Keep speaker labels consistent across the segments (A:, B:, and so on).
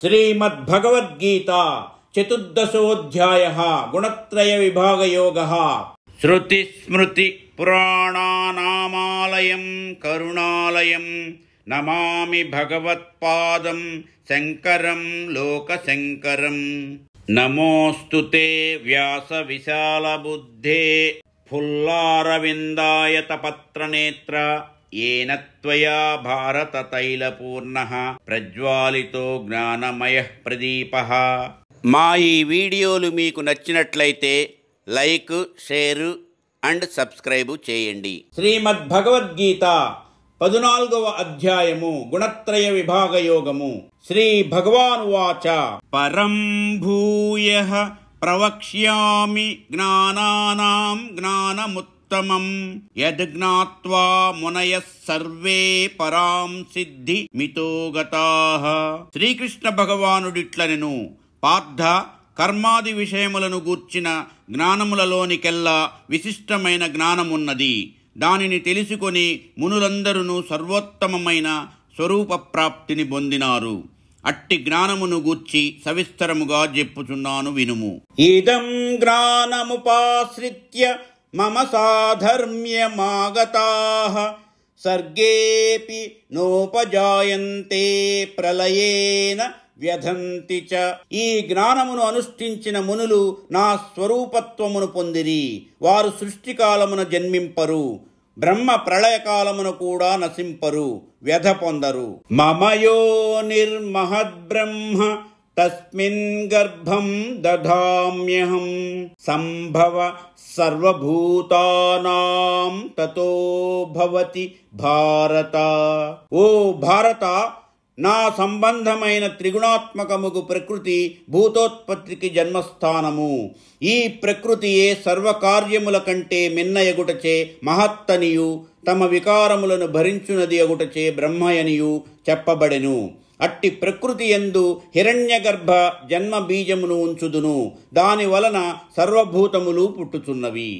A: శ్రీమద్భగవద్గీత చతుర్దశోऽధ్యాయः గుణత్రయ విభాగ యోగः. శృతి స్మృతి పురాణానామాలయం కరుణాలయం నమామి భగవత్పాదం శంకరం లోకశంకరం. నమోऽస్తు తే వ్యాస విశాల బుద్ధే ఫుల్లారవిందాయత పత్రనేత్ర येन त्वया भारत तैलपूर्णः प्रज्वालितो ज्ञानमयः प्रदीपः. మా ఈ వీడియోలు మీకు నచ్చినట్లయితే లైక్, షేర్ అండ్ సబ్స్క్రైబ్ చేయండి. శ్రీమద్భగవద్గీత 14వ అధ్యాయము గుణత్రయ విభాగ యోగము. శ్రీ భగవానువాచ పరం భూయః ప్రవక్ష్యామి జ్ఞానానాం జ్ఞానముత్తమం యద్ జ్ఞాత్వా మునయః సర్వే పరాం సిద్ధి మితో గతాః. శ్రీకృష్ణ భగవానుడిట్లనెను, పార్థ, కర్మాది విషయములను గూర్చిన జ్ఞానములలోనికెల్లా విశిష్టమైన జ్ఞానమున్నది. దానిని తెలుసుకొని మునులందరూ సర్వోత్తమమైన స్వరూప ప్రాప్తిని పొందినారు. అట్టి జ్ఞానమును గూర్చి సవిస్తరముగా చెప్పుచున్నాను, వినుము. ఇదం జ్ఞానముపాశ్రిత్య మమ సాధర్మ్యమాగతాః సర్గేపి నోపజాయంతే ప్రళయేన వ్యధంతి చ. ఈ జ్ఞానమును అనుష్ఠించిన మునులు నా స్వరూపత్వమును పొందిరి. వారు సృష్టికాలమున జన్మింపరు, బ్రహ్మ ప్రళయకాలమున కూడా నశింపరు, వ్యధ పొందరు. మమయో నిర్మహద్బ్రహ్మ తస్మిన్ గర్భం దధామ్యహం సంభవ సర్వభూతానాం తతో భవతి భారత. ఓ భారత, నా సంబంధమైన త్రిగుణాత్మకముగు ప్రకృతి భూతోత్పత్తికి జన్మస్థానము. ఈ ప్రకృతియే సర్వకార్యముల కంటే మిన్నయగుటచే మహత్తనియు తమ వికారములను భరించునది అగుటచే బ్రహ్మయనియు చెప్పబడెను. అట్టి ప్రకృతి యందు హిరణ్యగర్భ జన్మ బీజమును ఉంచుదును. దాని వలన సర్వభూతములు పుట్టుచున్నవి.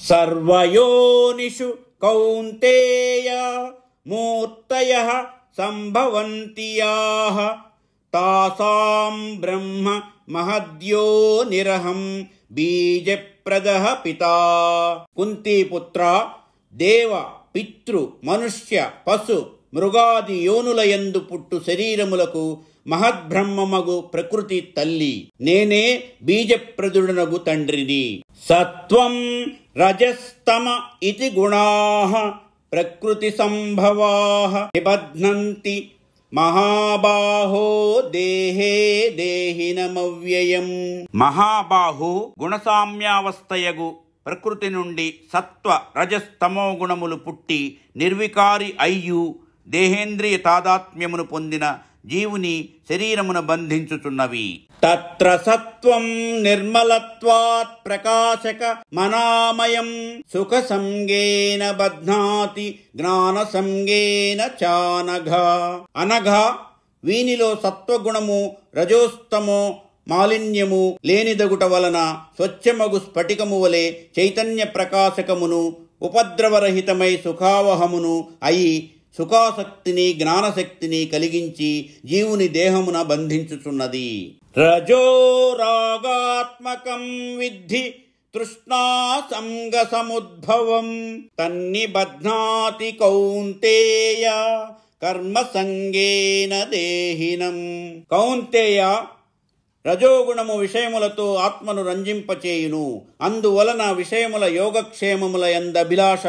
A: సర్వయోనిషు కౌంతేయ మూర్తయః సంభవంతి యాః తాసాం బ్రహ్మ మహద్యో నిరహం బీజప్రదః పితా. కుంతీపుత్ర, దేవ, పితృ, మనుష్య, పశు, మృగాది యోనులయందు పుట్టు శరీరములకు మహద్బ్రహ్మమగు ప్రకృతి తల్లి. నేనే బీజప్రదుడనగు తండ్రిని. సత్వం రజస్తమ ఇతి గుణాః ప్రకృతి సంభవాః నిబధ్నంతి మహాబాహో దేహే దేహినమవ్యయం. మహాబాహు గుణసామ్యావస్థయగు ప్రకృతి నుండి సత్వ రజస్తమో గుణములు పుట్టి నిర్వికారి అయ్యు దేహేంద్రియ తాదాత్మ్యమును పొందిన జీవుని శరీరమును బంధించుచున్నవి. తత్ర సత్వం నిర్మలత్వాత్ ప్రకాశక మనామయం సుఖ సంగేన బధ్నాతి జ్ఞాన సంగేన చానఘా. అనఘా, వీనిలో సత్వగుణము రజోస్తమో మాలిన్యము లేనిదగుట వలన స్వచ్ఛమగు స్ఫటికము వలె చైతన్య ప్రకాశకమును ఉపద్రవరహితమై సుఖావహమును అయి సుఖాసక్తిని జ్ఞానశక్తిని కలిగించి జీవుని దేహమున బంధించుచున్నది. రజో రాగాత్మకం విద్ధి తృష్ణా సంగ సముద్భవం తన్నిబధ్నాతి కౌంతేయ కర్మ సంగేన దేహినం. కౌంతేయ, రజోగుణము విషయములతో ఆత్మను రంజింపచేయును. అందువలన విషయముల యోగక్షేమముల యందభిలాష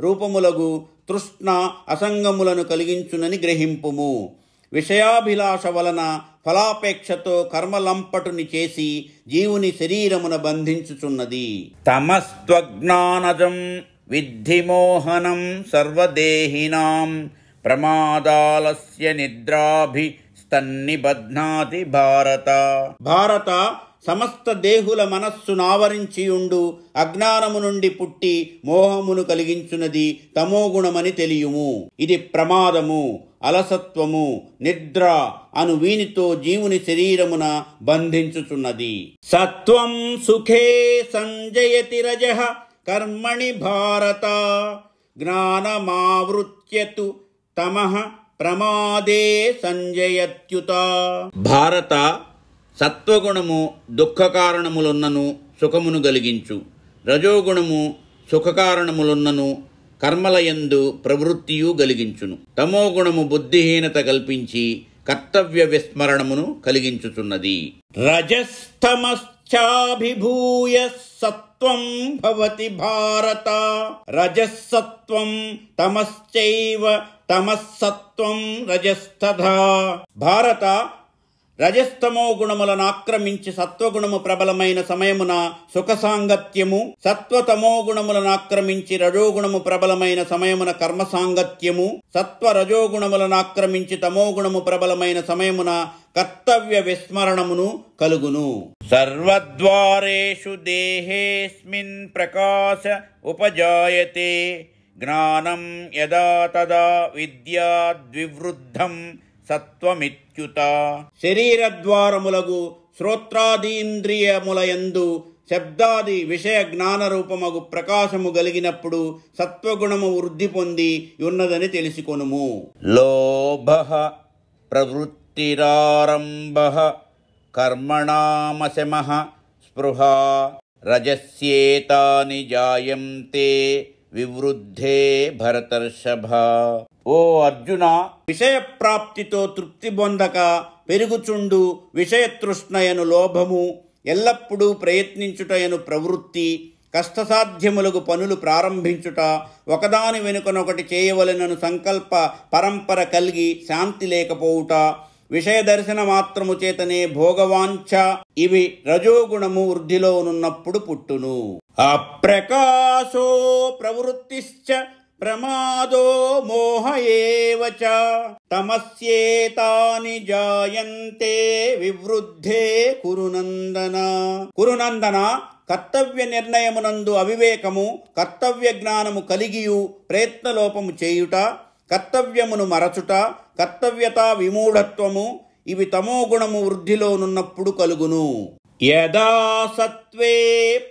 A: రూపములగు తృష్ణ అసంగములను కలిగించునని గ్రహింపుము. విషయాభిలాష వలన ఫలాపేక్షతో కర్మలంపటుని చేసి జీవుని శరీరమున బంధించుచున్నది. తమస్త్వజ్ఞానజం విద్ధి మోహనం సర్వదేహినాం ప్రమాదాలస్య నిద్రాభి తన్నిబధ్నాతి భారత. భారత, సమస్త దేహుల మనస్సును ఆవరించియుండు అజ్ఞానము నుండి పుట్టి మోహమును కలిగించున్నది తమోగుణమని తెలియుము. ఇది ప్రమాదము, అలసత్వము, నిద్ర అను వీనితో జీవుని శరీరమున బంధించుచున్నది. సత్వం సుఖే సంజయతి రజః కర్మణి భారత జ్ఞానమావృత్యతు తమః ప్రమాదే సంజయత్యుత. భారత సత్వగుణము దుఃఖ కారణములున్నను సుఖమును కలిగించు, రజోగుణము సుఖ కారణములున్నను కర్మలయందు ప్రవృత్తియు కలిగించును, తమోగుణము బుద్ధిహీనత కల్పించి కర్తవ్య విస్మరణమును కలిగించుచున్నది. రజస్తమశ్చాభిభూయ సత్వం భవతి భారత, రజస్సత్వం తమశ్చైవ తమస్సత్వం రజస్తథా. భారత, రజస్తమో గుణములను ఆక్రమించి సత్వగుణము ప్రబలమైన సమయమున సుఖ సాంగత్యము, సత్వతమో గుణములను ఆక్రమించి రజోగుణము ప్రబలమైన సమయమున కర్మ సాంగత్యము, సత్వ రజోగుణములను ఆక్రమించి తమోగుణము ప్రబలమైన సమయమున కర్తవ్య విస్మరణమును కలుగును. సర్వద్వారేషు దేహేస్మిన్ ప్రకాశ ఉపజాయతే, జ్ఞానం యదా తదా విద్యాద్వివృద్ధం సత్వమిత్యుత. శరీరద్వారములగు శ్రోత్రాదీంద్రియములయందు శబ్దాది విషయ జ్ఞాన రూపమగు ప్రకాశము కలిగినప్పుడు సత్వగుణము వృద్ధి పొంది ఉన్నదని తెలుసుకొనుము. లోభః ప్రవృత్తిరారంభః కర్మణామశమః స్పృహా రజస్యేతాని జాయంతే వివృద్ధే భరతర్షభ. ఓ అర్జున, విషయ ప్రాప్తితో తృప్తి పొందక పెరుగుచుండు విషయతృష్ణయను లోభము, ఎల్లప్పుడూ ప్రయత్నించుటయను ప్రవృత్తి, కష్టసాధ్యములకు పనులు ప్రారంభించుట, ఒకదాని వెనుకనొకటి చేయవలెనను సంకల్ప పరంపర కలిగి శాంతి లేకపోవుట, విషయ దర్శన మాత్రము చేతనే భోగవాంఛ, ఇవి రజోగుణము వృద్ధిలో ఉన్నప్పుడు పుట్టును. అప్రకాశో ప్రవృత్తిశ్చ ప్రమాదో మోహ ఏవ చ, తమస్యేతాని జాయంతే వివృద్ధే కురునందన. కురునందన, కర్తవ్య నిర్ణయమునందు అవివేకము, కర్తవ్య జ్ఞానము కలిగియు ప్రయత్నలోపము చేయుట, కర్తవ్యమును మరచుట, కర్తవ్యతా విమూఢత్వము, ఇవి తమోగుణము వృద్ధిలోనున్నప్పుడు కలుగును. యదా సత్వే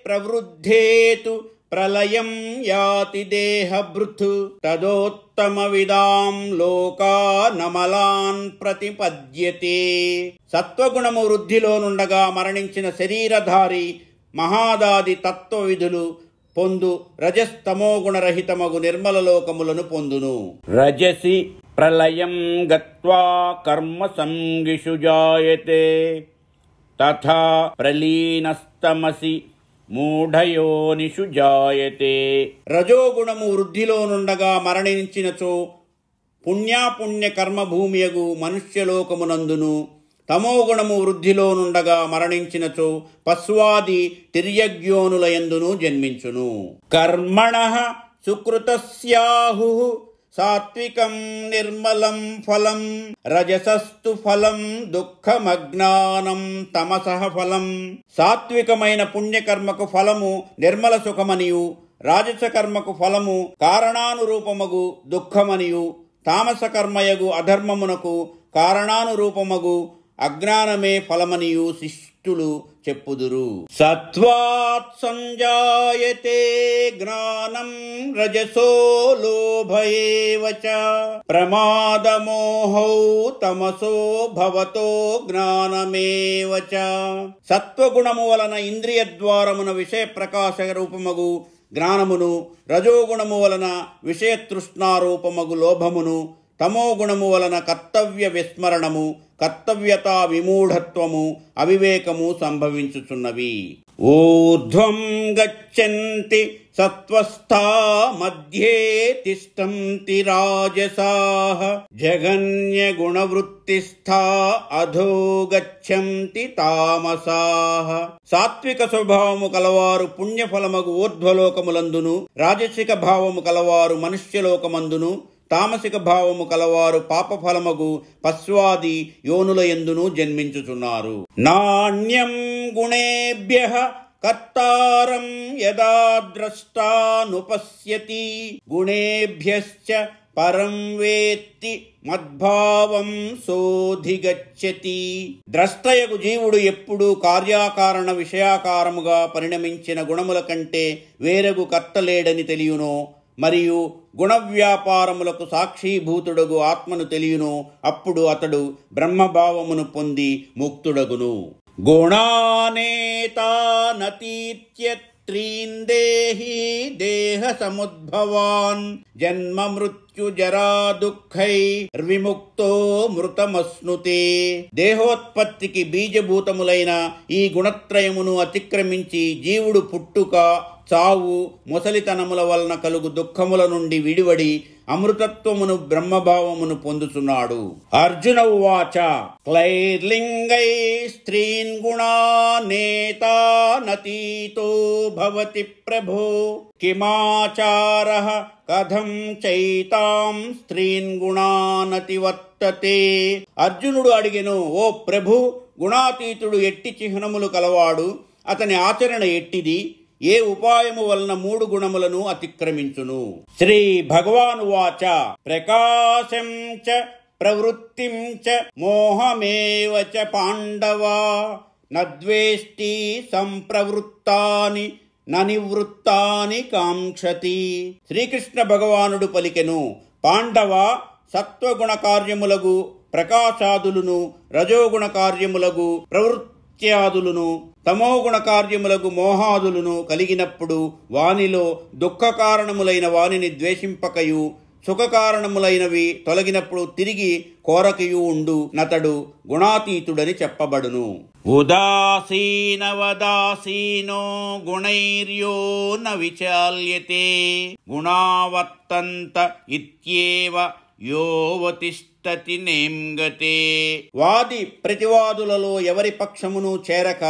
A: ప్రవృద్ధేతు ప్రళయం యాతి దేహభృత్, తదోత్తమ విదాం లోకా నమలాన్ ప్రతిపద్యతే. సత్వగుణము వృద్ధిలోనుండగా మరణించిన శరీరధారి మహాదాది తత్వ విధులు పొందు రజస్తమోగుణరహితమగు నిర్మల లోకములను పొందును. రజసి ప్రళయం గత్వా కర్మ సంగిషు జాయతే, తథా ప్రలీనస్తమసి మూఢయోనిషు జాయతే. రజోగుణము వృద్ధిలోనుండగా మరణించినచో పుణ్యాపుణ్య కర్మభూమియగు మనుష్యలోకమునందును, తమోగుణము వృద్ధిలోనుండగా మరణించినచో పశువాది తిర్యగ్యోనులయందును జన్మించును. కర్మణః సుకృతస్యాహు సాత్వికం నిర్మలం ఫలం, రజసస్తు ఫలం దుఃఖమజ్ఞానం తమసః ఫలం. సాత్వికమైన పుణ్యకర్మకు ఫలము నిర్మల సుఖమనియు, రాజస కర్మకు ఫలము కారణానురూపమగు దుఃఖమనియు, తామస కర్మయగు అధర్మమునకు కారణానురూపమగు అజ్ఞానమే ఫలమనియు శిష్టులు చెప్పుదురు. సత్వాత్ సంజాయతే జ్ఞానం రజసో లోభ ఏవ చ, ప్రమాదమోహౌ తమసో భవతో జ్ఞానమేవ చ. సత్వగుణము వలన ఇంద్రియ ద్వారమున విషయ ప్రకాశ రూపమగు జ్ఞానమును, రజోగుణము వలన విషయతృష్ణారూపమగు లోభమును, తమోగుణము వలన కర్తవ్య విస్మరణము, కర్తవ్యతా విమూఢత్వము, అవివేకము సంభవించుచున్నవి. ఊర్ధ్వం గచ్చంతి సత్వస్థా మధ్యే తిష్టంతి రాజసాః, జగన్య గుణవృత్తిస్థా అధో గచ్చంతి తామసాః. సాత్విక స్వభావము కలవారు పుణ్యఫలమగు ఊర్ధ్వలోకములందును, రాజసిక భావము కలవారు మనుష్యలోకమందును, తామసిక భావము కలవారు పాపఫలమగు పశ్వాది యోనులయందును జన్మించుచున్నారు. నాణ్యం గుణేభ్యః కర్తారం యదా ద్రష్టానుపశ్యతి, గుణేభ్యశ్చ పరం వేత్తి మద్భావం సోధిగచ్చతి. ద్రష్టయగు జీవుడు ఎప్పుడు కార్యాకారణ విషయాకారముగా పరిణమించిన గుణముల కంటే వేరగు కర్తలేడని తెలియునో, మరియు గుణవ్యాపారములకు సాక్షీభూతుడగు ఆత్మను తెలియును. అప్పుడు అతడు బ్రహ్మభావమును పొంది ముక్తుడగును. గుణానేతానతీత్యత్రీందేహి దేహ సముద్భవాన్ జన్మ మృత్యు జరా దుఃఖైర్విముక్తో మృతమస్నుతే. దేహోత్పత్తికి బీజభూతములైన ఈ గుణత్రయమును అతిక్రమించి జీవుడు పుట్టుక, చావు, ముసలితనముల వలన కలుగు దుఃఖముల నుండి విడివడి అమృతత్వమును బ్రహ్మభావమును పొందుతున్నాడు. అర్జున ఉవాచ క్లైర్లింగై స్త్రీన్ గుణానేతానతీతో భవతి ప్రభో కిమాచారః కథం చైతాం స్త్రీన్ గుణానతివర్తతే. అర్జునుడు అడిగెను, ఓ ప్రభు, గుణాతీతుడు ఎట్టి చిహ్నములు కలవాడు, అతని ఆచరణ ఎట్టిది, ఏ ఉపాయము వలన 3 గుణములను అతిక్రమించును? శ్రీ భగవాను వాచ ప్రకాశం చ ప్రవృత్తిం చ మోహమేవ చ పాండవా నద్వేష్టి సంప్రవృత్తాని నివృత్తాని కాంక్షతి. శ్రీకృష్ణ భగవానుడు పలికెను, పాండవ, సత్వగుణ కార్యములగు ప్రకాశాదులను, రజోగుణ కార్యములగు ప్రవృత్త్యాదులను, తమోగుణ కార్యములకు మోహాదులను కలిగినప్పుడు వానిలో దుఃఖ కారణములైన వానిని ద్వేషింపకయు, సుఖకారణములైనవి తొలగినప్పుడు తిరిగి కోరకయు ఉండు నతడు గుణాతీతుడని చెప్పబడును. ఉదాసీనవదాసీనో గుణైర్యో న విచాల్యతే గుణావర్తంత ఇత్యేవ యోవతిష్టతి నేంగతే. వాది ప్రతివాదులలో ఎవరి పక్షమును చేరక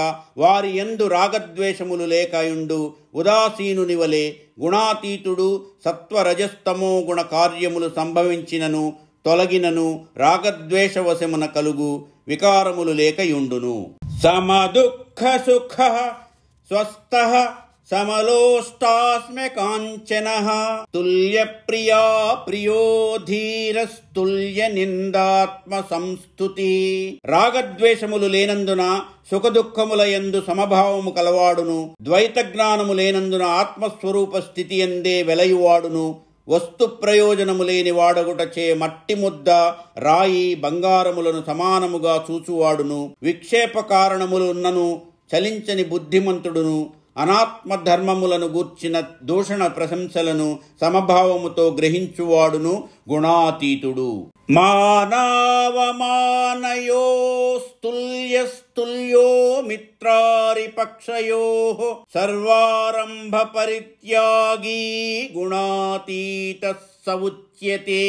A: వారి యందు రాగద్వేషములు లేకయుండు ఉదాసీనుని వలె గుణాతీతుడు సత్వరజస్తమో గుణ కార్యములు సంభవించినను తొలగినను రాగద్వేషవశమున కలుగు వికారములు లేకయుండును. సమదుఃఖ సుఖ స్వస్థః సమలోష్టాస్మ్య కాంచనః తుల్య ప్రియా ప్రియో ధీరస్తుల్య నిందాత్మ సంస్తుతి. రాగద్వేషములు లేనందున సుఖదుఖముల యందు సమభావము కలవాడును, ద్వైత జ్ఞానము లేనందున ఆత్మస్వరూప స్థితి యందే వెలయువాడును, వస్తు ప్రయోజనము లేని వాడగుటచే మట్టి ముద్ద, రాయి, బంగారములను సమానముగా చూచువాడును, విక్షేప కారణములున్నను చలించని బుద్ధిమంతుడును, అనాత్మ ధర్మములను గూర్చిన దూషణ ప్రశంసలను సమభావముతో గ్రహించువాడును గుణాతీతుడు. మానవమానయోస్తుల్యస్తుల్యో మిత్రారిపక్షయోః సర్వారంభ పరిత్యాగీ గుణాతీతః స ఉచ్యతే.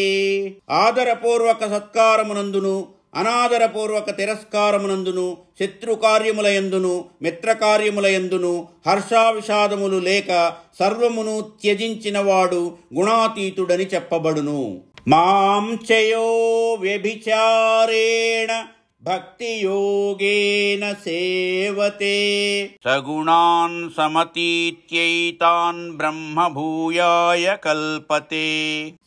A: ఆదరపూర్వక సత్కారమునందును అనాదరపూర్వక తిరస్కారమునందును శత్రుకార్యములయందును మిత్రకార్యములయందును హర్షావిషాదములు లేక సర్వమును త్యజించినవాడు గుణాతీతుడని చెప్పబడును. మాం చయో వ్యభిచారేణ భక్తియోగేన సేవతే సగుణాన్ సమతీత్యైతాన్ బ్రహ్మభూయాయ కల్పతే.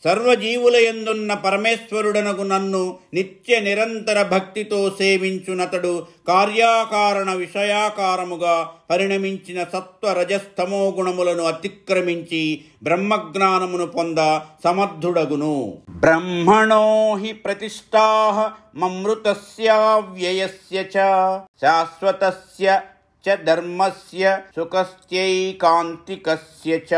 A: సర్వజీవులయందున్న పరమేశ్వరుడనగు నన్ను నిత్య నిరంతర భక్తితో సేవించునతడు కార్యాకారణ విషయాకారముగా పరిణమించిన సత్వ రజస్తమో గుణములను అతిక్రమించి బ్రహ్మజ్ఞానమును పొంద సమర్థుడగును. బ్రహ్మణో హి ప్రతిష్ఠాః మమృతస్యావ్యయస్య చ శాశ్వతస్య చ ధర్మస్య సుఖస్యైకాంతికస్య చ.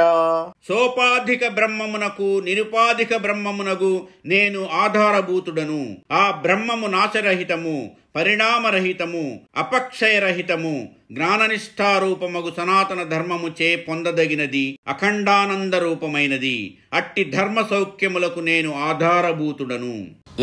A: సోపాధిక బ్రహ్మమునకు నిరుపాధిక బ్రహ్మమునకు నేను ఆధారభూతుడను. ఆ బ్రహ్మము నాశరహితము, పరిణామరహితము, అపక్షయరహితము, జ్ఞాననిష్టారూపమగు సనాతన ధర్మము చే పొందదగినది, అఖండానంద రూపమైనది. అట్టి ధర్మ సౌఖ్యములకు నేను ఆధారభూతుడను.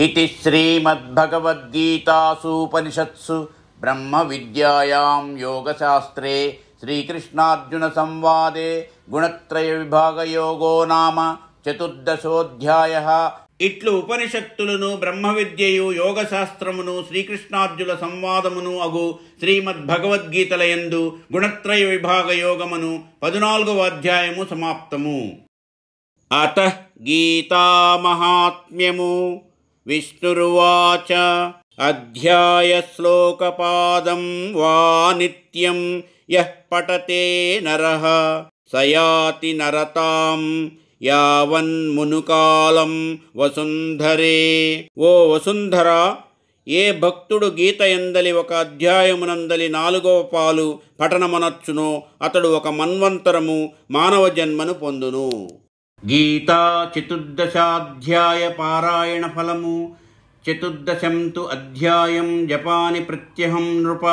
A: ఇతి శ్రీమద్భగవద్గీతాసూపనిషత్సు బ్రహ్మ విద్యాయాం యోగశాస్త్రే శ్రీకృష్ణార్జున సంవాదే గుణత్రయ విభాగయోగో నామ చతుర్దశోధ్యాయః. ఇట్లు ఉపనిషత్తులను బ్రహ్మ విద్యయు యోగశాస్త్రమును శ్రీకృష్ణార్జున సంవాదమును అగు శ్రీమద్భగవద్గీతలయందు గుణత్రయ విభాగ యోగమును 14వ అధ్యాయము సమాప్తము. అతః గీతా మహాత్మ్యము. విష్ణురువాచ అధ్యాయ శ్లోకపాదం వా నిత్యం యః పఠతే నరః సయాతి నరతాం యావన్మునుకాలం వసుంధరే. ఓ వసుంధర, ఏ భక్తుడు గీత ఎందలి ఒక అధ్యాయమునందలి 4వ పాలు పఠనమనొచ్చునో అతడు ఒక మన్వంతరము మానవ జన్మను పొందును. గీతా చతుర్దశాధ్యాయ పారాయణ ఫలము. చతుర్దశం తు అధ్యాయం జపాని ప్రత్యహం నృప.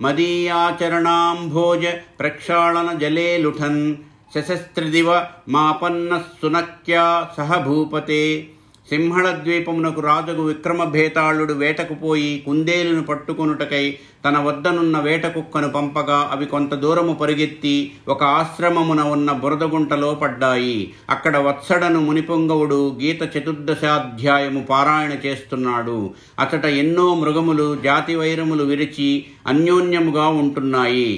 A: మదీయాచరణాంభోజ ప్రక్షాళన జలే లుఠన్. శశస్త్రిదివ మాపన్న సునక్యా సహ భూపతే. సింహళ ద్వీపమునకు రాజుగు విక్రమభేతాళుడు వేటకు పోయి కుందేలును పట్టుకొనుటకై తన వద్దనున్న వేట కుక్కను పంపగా అవి కొంత దూరము పరిగెత్తి ఒక ఆశ్రమమున ఉన్న బురదగుంటలో పడ్డాయి. అక్కడ వత్సడను మునిపొంగవుడు గీత చతుర్దశాధ్యాయము పారాయణ చేస్తున్నాడు. అచట ఎన్నో మృగములు జాతి వైరములు విరిచి అన్యోన్యముగా ఉంటున్నాయి.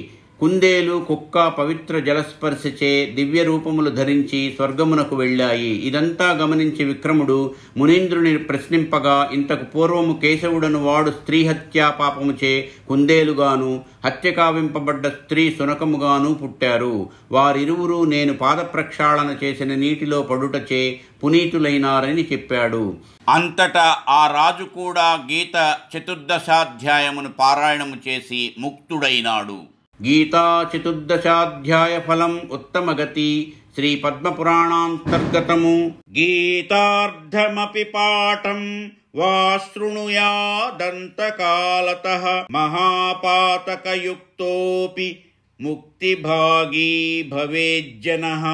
A: కుందేలు కుక్క పవిత్ర జలస్పర్శచే దివ్య రూపములు ధరించి స్వర్గమునకు వెళ్ళాయి. ఇదంతా గమనించి విక్రముడు మునీంద్రుని ప్రశ్నింపగా, ఇంతకు పూర్వము కేశవుడను వాడు స్త్రీ హత్యా పాపముచే కుందేలుగాను హత్య కావింపబడ్డ స్త్రీ సునకముగాను పుట్టారు. వారిరువురు నేను పాదప్రక్షాళన చేసిన నీటిలో పడుటచే పునీతులైనారని చెప్పాడు. అంతటా ఆ రాజు కూడా గీత చతుర్దశాధ్యాయమును పారాయణము చేసి ముక్తుడైనాడు. గీతా చతుర్దశాధ్యాయ ఫలం ఉత్తమగతి. శ్రీ పద్మపురాణాంతర్గతము. గీతార్థమపి పాఠం వా శృణుయాదంతకాలతః మహాపాతకయుక్తోపి ముక్తిభాగీ భవేజ్జనః.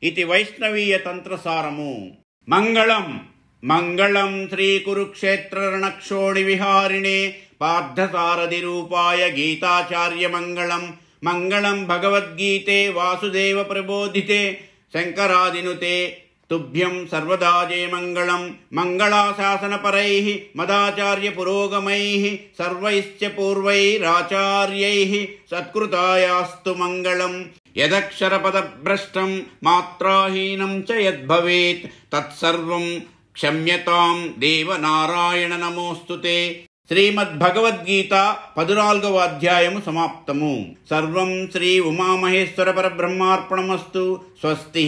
A: ఇది వైష్ణవీయ తంత్రసారము. మంగళం మంగళం శ్రీ కురుక్షేత్ర రణక్షోణి విహారిణే పార్థసారథి రూపాయ గీతాచార్య మంగళం. మంగళం భగవద్గీతే వాసుదేవ ప్రబోధితే శంకరాదినుతే తుభ్యం సర్వదా జయ మంగళం. మంగళాశాసనపరైః మదాచార్య పురోగమైః సర్వైశ్చ పూర్వైరాచార్యైః సత్కృతాయాస్తు మంగళం. యదక్షరపదభ్రష్టం మాత్రాహీనం చ యద్భవేత్ తత్సర్వం క్షమ్యతాం దేవనారాయణ నమోస్తుతే. శ్రీమద్భగవద్గీత 14వ అధ్యాయము సమాప్తము. సర్వం శ్రీ ఉమామహేశ్వర పరబ్రహ్మార్పణమస్తు. స్వస్తి.